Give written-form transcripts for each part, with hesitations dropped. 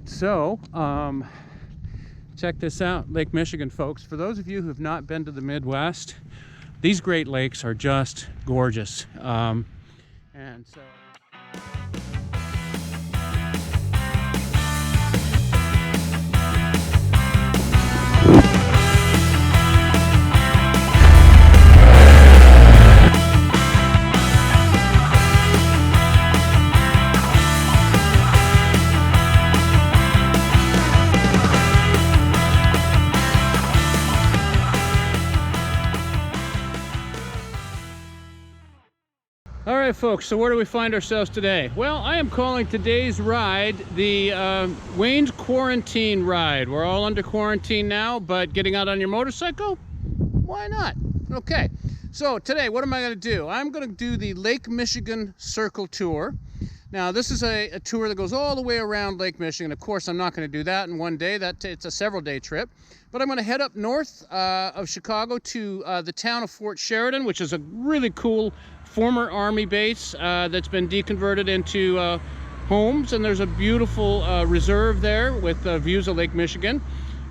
So check this out, Lake Michigan, folks. For those of you who have not been to the Midwest, these Great Lakes are just gorgeous. And so all right, folks, so where do we find ourselves today? Well, I am calling today's ride the Wayne's Quarantine Ride. We're all under quarantine now, but getting out on your motorcycle? Why not? Okay, so today, what am I going to do? I'm going to do the Lake Michigan Circle Tour. Now, this is a tour that goes all the way around Lake Michigan. Of course, I'm not going to do that in one day. It's a several-day trip. But I'm going to head up north of Chicago to the town of Fort Sheridan, which is a really cool former Army base that's been deconverted into homes. And there's a beautiful reserve there with views of Lake Michigan.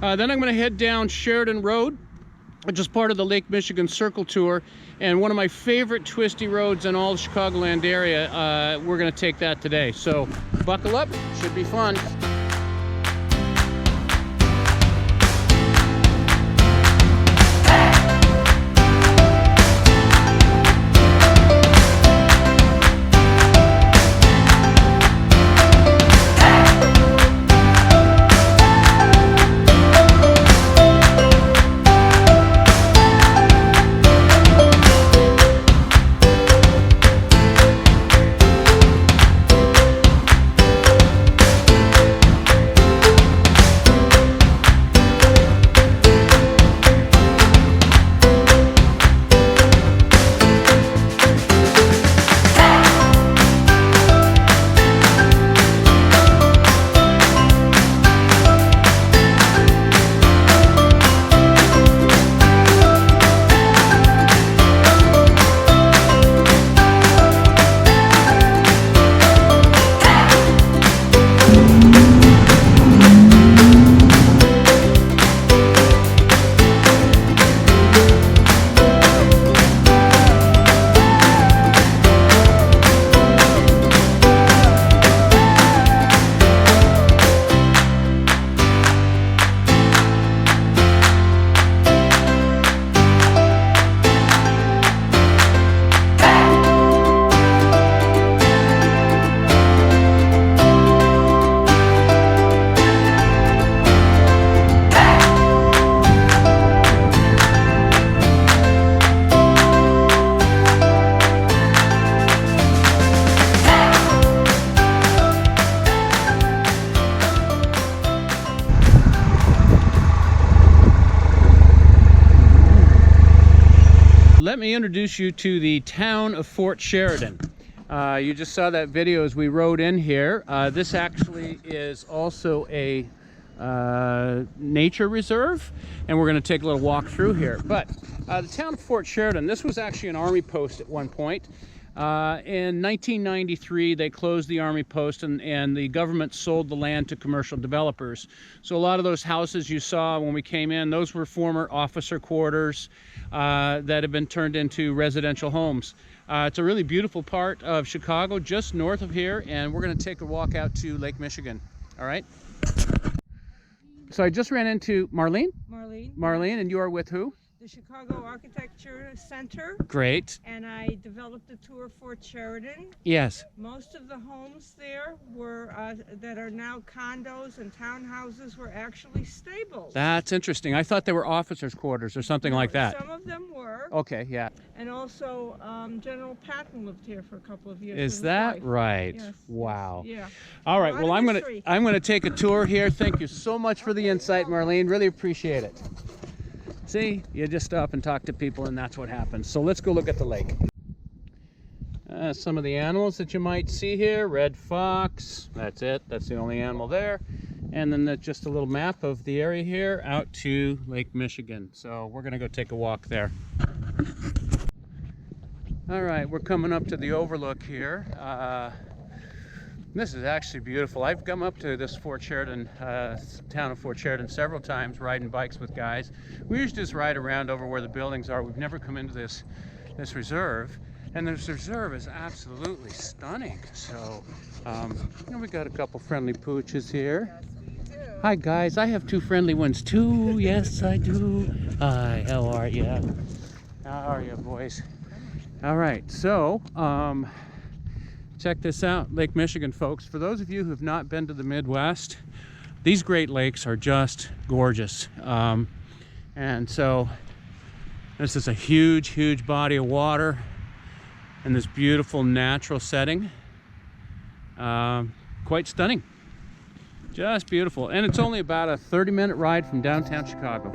Then I'm going to head down Sheridan Road, which is part of the Lake Michigan Circle Tour, and one of my favorite twisty roads in all the Chicagoland area. We're going to take that today, so buckle up, should be fun. Let me introduce you to the town of Fort Sheridan. You just saw that video as we rode in here. This actually is also a nature reserve, and we're going to take a little walk through here. But the town of Fort Sheridan, this was actually an Army post at one point. In 1993, they closed the Army post, and the government sold the land to commercial developers. So a lot of those houses you saw when we came in, those were former officer quarters that have been turned into residential homes. It's a really beautiful part of Chicago, just north of here, and we're going to take a walk out to Lake Michigan. All right? So I just ran into Marlene. Marlene, and you are with who? The Chicago Architecture Center. Great. And I developed a tour of Fort Sheridan. Yes. Most of the homes there were that are now condos and townhouses were actually stables. That's interesting. I thought they were officers' quarters or something like that. Some of them were. Okay, yeah. And also General Patton lived here for a couple of years. Is that right? Yes. Wow. Yeah. All right. Well, I'm gonna take a tour here. Thank you so much for the insight, Marlene. Really appreciate it. See, you just stop and talk to people, and that's what happens. So let's go look at the lake. Some of the animals that you might see here. Red fox. That's it. That's the only animal there. And then just a little map of the area here out to Lake Michigan. So we're going to go take a walk there. All right, we're coming up to the overlook here. This is actually beautiful. I've come up to this Fort Sheridan, town of Fort Sheridan several times riding bikes with guys. We usually just ride around over where the buildings are. We've never come into this reserve, and this reserve is absolutely stunning. So we got a couple friendly pooches here. Yes, we do. Hi guys, I have two friendly ones too. Yes, I do. Hi, how are you? How are you, boys? All right, so check this out, Lake Michigan, folks. For those of you who have not been to the Midwest, these Great Lakes are just gorgeous. And so this is a huge, huge body of water in this beautiful natural setting. Quite stunning. Just beautiful. And it's only about a 30-minute ride from downtown Chicago.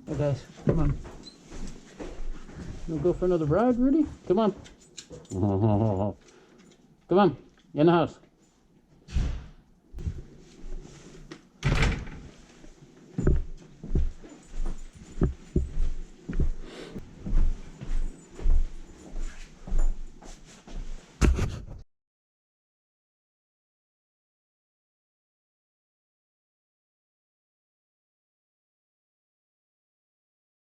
Hey guys, come on. You wanna go for another ride, Rudy? Come on. Come on, in the house.